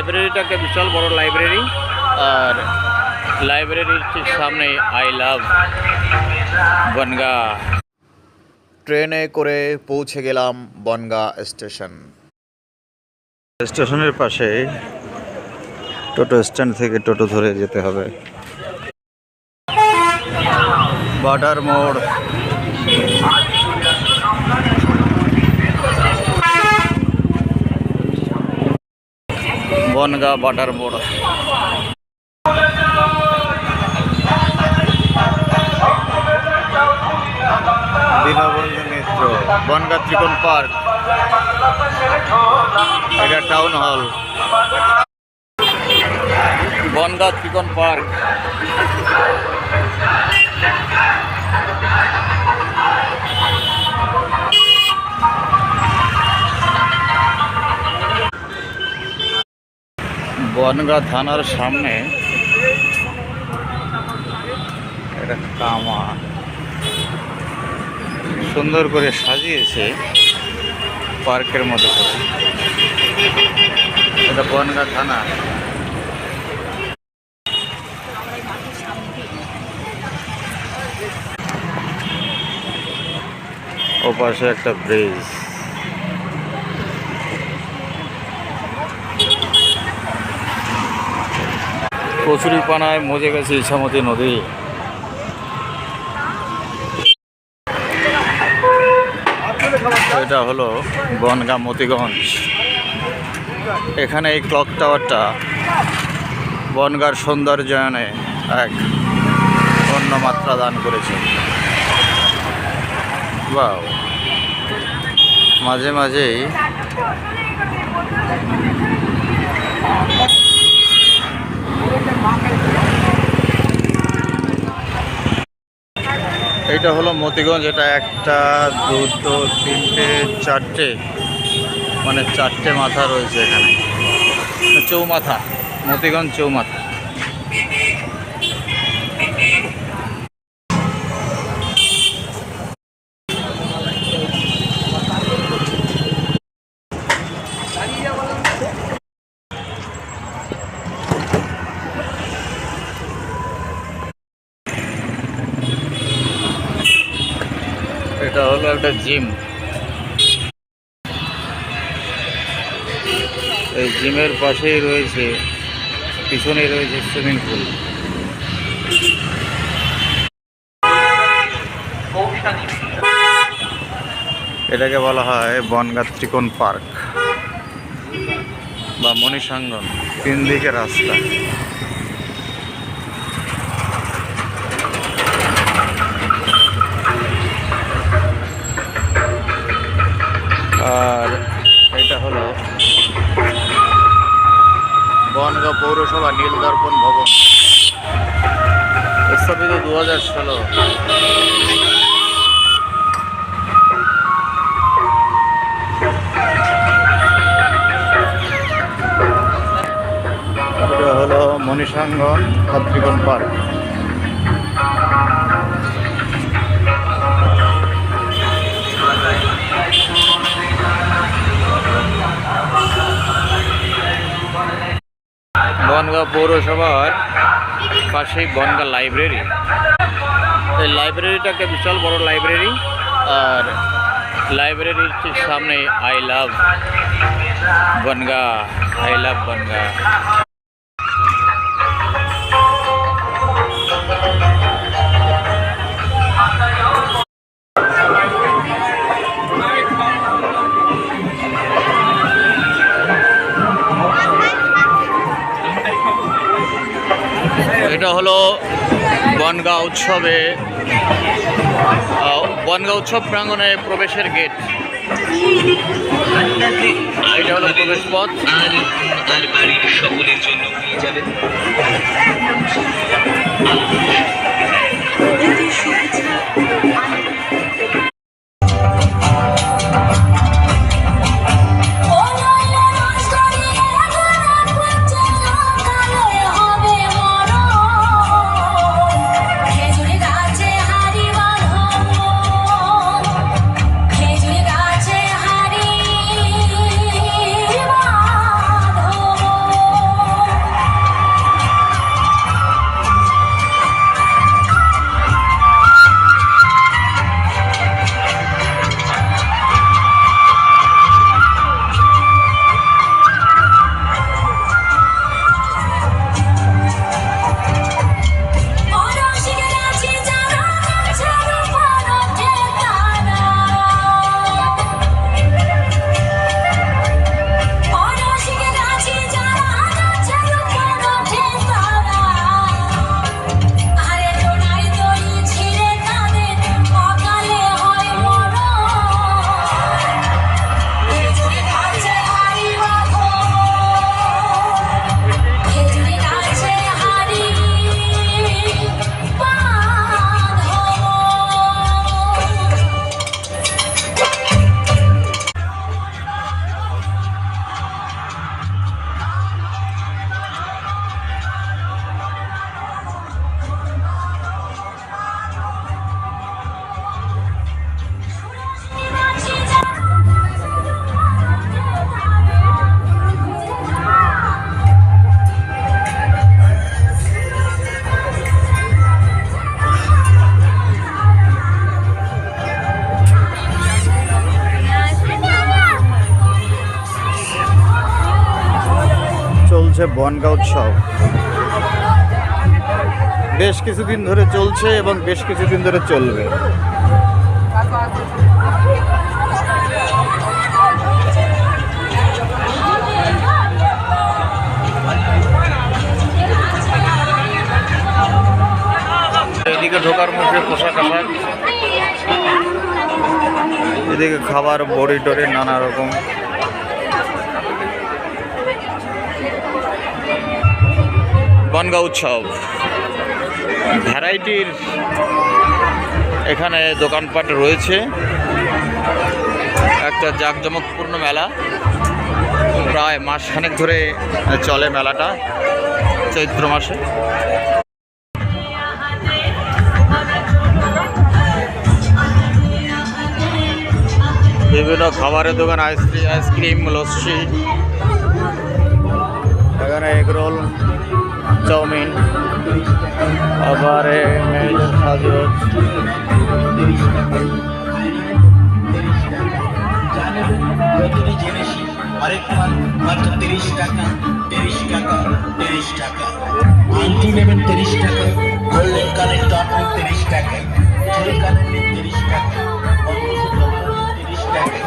লাইব্রেরিটা একটা বিশাল বড় লাইব্রেরি, আর লাইব্রেরির ঠিক সামনে আই লাভ বনগাঁ। ট্রেনে করে পৌঁছে গেলাম বনগাঁ স্টেশন। স্টেশনের পাশে টোটো স্ট্যান্ড থেকে টোটো ধরে যেতে হবে। বাটার মোড়, বনগাঁ বাটার মোড়। দীনবন্ধু মিত্র, বনগাঁ ত্রিকোণ পার্ক, এটা টাউন হল। বনগাঁ ত্রিকোণ পার্ক। বনগাঁ থানার সামনে একটা কামা সুন্দর করে সাজিয়েছে পার্কের মতো করে। এটা বনগাঁ থানা। ওপাশে একটা ব্রিজ। কচুরিপানায় মজে গেছে ইছামতি নদী। এটা হলো বনগাঁ মতিগঞ্জ। এখানে এই ক্লক টাওয়ারটা বনগাঁর সৌন্দর্যায়নে এক অন্য মাত্রা দান করেছে। ওয়াও, মাঝে মাঝেই এটা হলো মতিগঞ্জ। এটা একটা, দুটো, তিনটে, চারটে, মানে চারটে মাথা রয়েছে এখানে। চৌমাথা, মতিগঞ্জ চৌমাথা। এটা হলো একটা জিম। এই জিমের পাশেই রয়েছে, পিছনেই রয়েছে সুইমিং পুল। এটাকে বলা হয় বনগাঁ ত্রিকোণ পার্ক বা মণিসাঙ্গন। 3 দিকে রাস্তা। আর এটা হলো বনগাঁ পৌরসভা নীলদর্পণ ভবন, স্থাপিত 2016। এটা হলো মণিসাঙ্গন ত্রিকোণ পার্ক। বনগাঁ পৌরসভার পাশেই বনগাঁ লাইব্রেরি। এই লাইব্রেরিটা একটা বিশাল বড় লাইব্রেরি, আর লাইব্রেরির ঠিক সামনে I love Bangaon, I love Bangaon. এটা হলো বনগাঁ উৎসবে, বনগাঁ উৎসব প্রাঙ্গণে প্রবেশের গেট। এটা হলো প্রবেশ পথ। সকলের জন্য পেয়ে যাবেন হচ্ছে বনগাঁ উৎসব। বেশ কিছুদিন ধরে চলছে এবং বেশ কিছুদিন ধরে চলবে। এদিকে ঢোকার মুখে পোশাক আশাক, এদিকে খাবার বড়ি টড়ি নানা রকম। বনগাঁ উৎসব ভ্যারাইটির এখানে দোকানপাট রয়েছে। একটা জাঁকজমকপূর্ণ মেলা, প্রায় মাসখানেক ধরে চলে মেলাটা, চৈত্র মাসে। বিভিন্ন খাবারের দোকান, আইসক্রিম, লস্যি, এখানে এগরোল, চাউমিন, আবার মেয়েদের সাজগোজ। মাত্র 30 টাকা, 30 টাকা, 30 টাকা। আংটি নেবেন 30 টাকা, গোল্ডেন কানের টপ 30 টাকা, ফুল কানের 30 টাকা, 30 টাকা।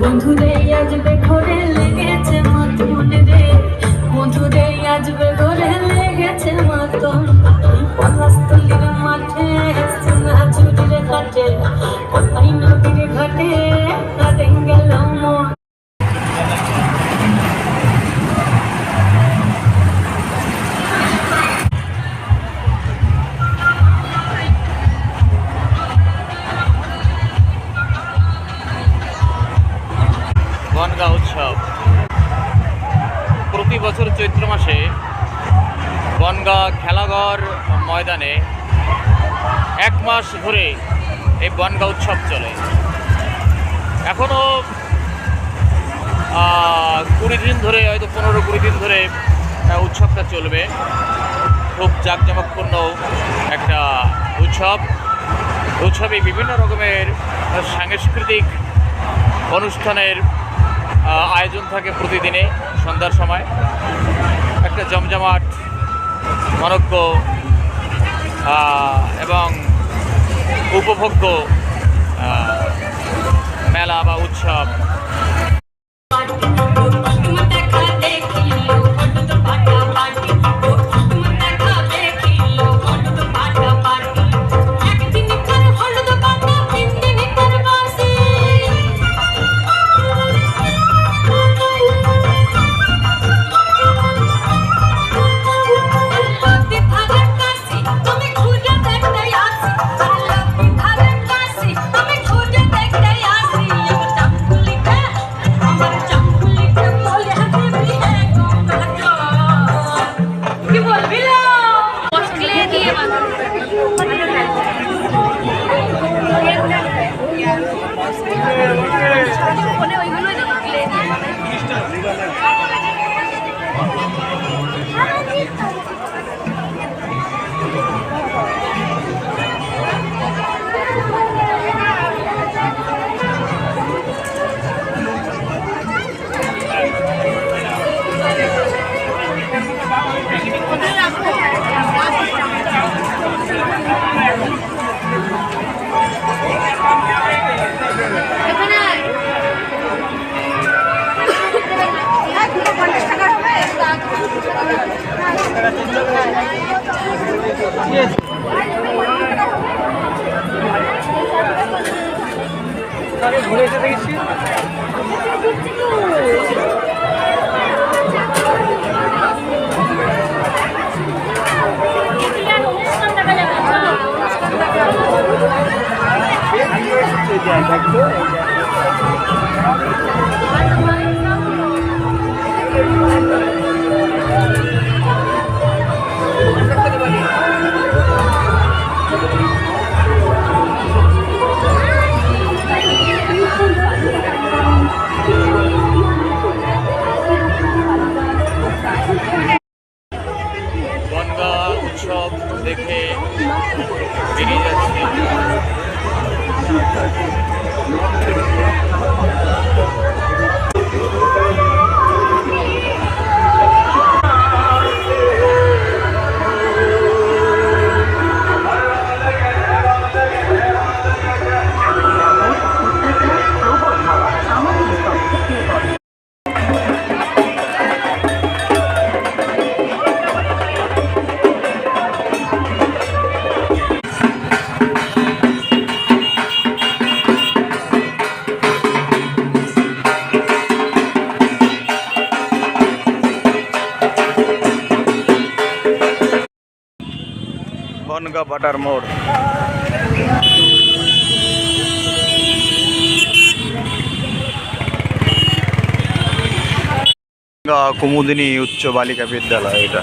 বন্ধুরে আসবে ঘরে লেগেছে মতন রে, বন্ধুরে আসবে ঘরে লেগেছে মতন। পলাশতলির মাঠে সোনা ঝুড়ির কাটে, কোথায় নদীর ঘাটে কাটে গেল মন। বনগাঁ উৎসব প্রতি বছর চৈত্র মাসে বনগাঁ খেলাঘর ময়দানে 1 মাস ধরে এই বনগাঁ উৎসব চলে। এখনও 20 দিন ধরে, হয়তো 15-20 দিন ধরে উৎসবটা চলবে। খুব জাঁকজমকপূর্ণ একটা উৎসব। উৎসবে বিভিন্ন রকমের সাংস্কৃতিক অনুষ্ঠানের আয়োজন থাকে প্রতিদিনে সন্ধ্যার সময়। একটা জমজমাট, মনোজ্ঞ এবং উপভোগ্য মেলা বা উৎসব। ঘুরে এসে দেখেছি বনগাঁ বাটার মোড়। কুমুদিনী উচ্চ বালিকা বিদ্যালয় এটা।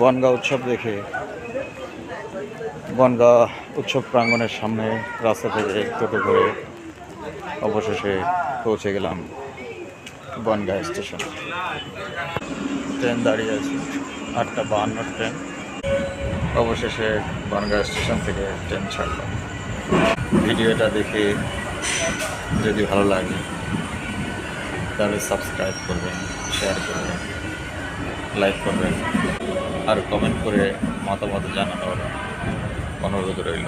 বনগাঁ উৎসব দেখে বনগাঁ উৎসব প্রাঙ্গণের সামনে রাস্তা থেকে টোটো করে অবশেষে পৌঁছে গেলাম বনগাঁ স্টেশন। ট্রেন দাঁড়িয়ে আছে, 8:52 ট্রেন। অবশেষে বনগাঁ স্টেশন থেকে ট্রেন ছাড়লাম। ভিডিওটা দেখে যদি ভালো লাগে তাহলে সাবস্ক্রাইব করবেন, শেয়ার করবেন, লাইক করবেন আর কমেন্ট করে মতামত জানানোর অনুরোধ রইল।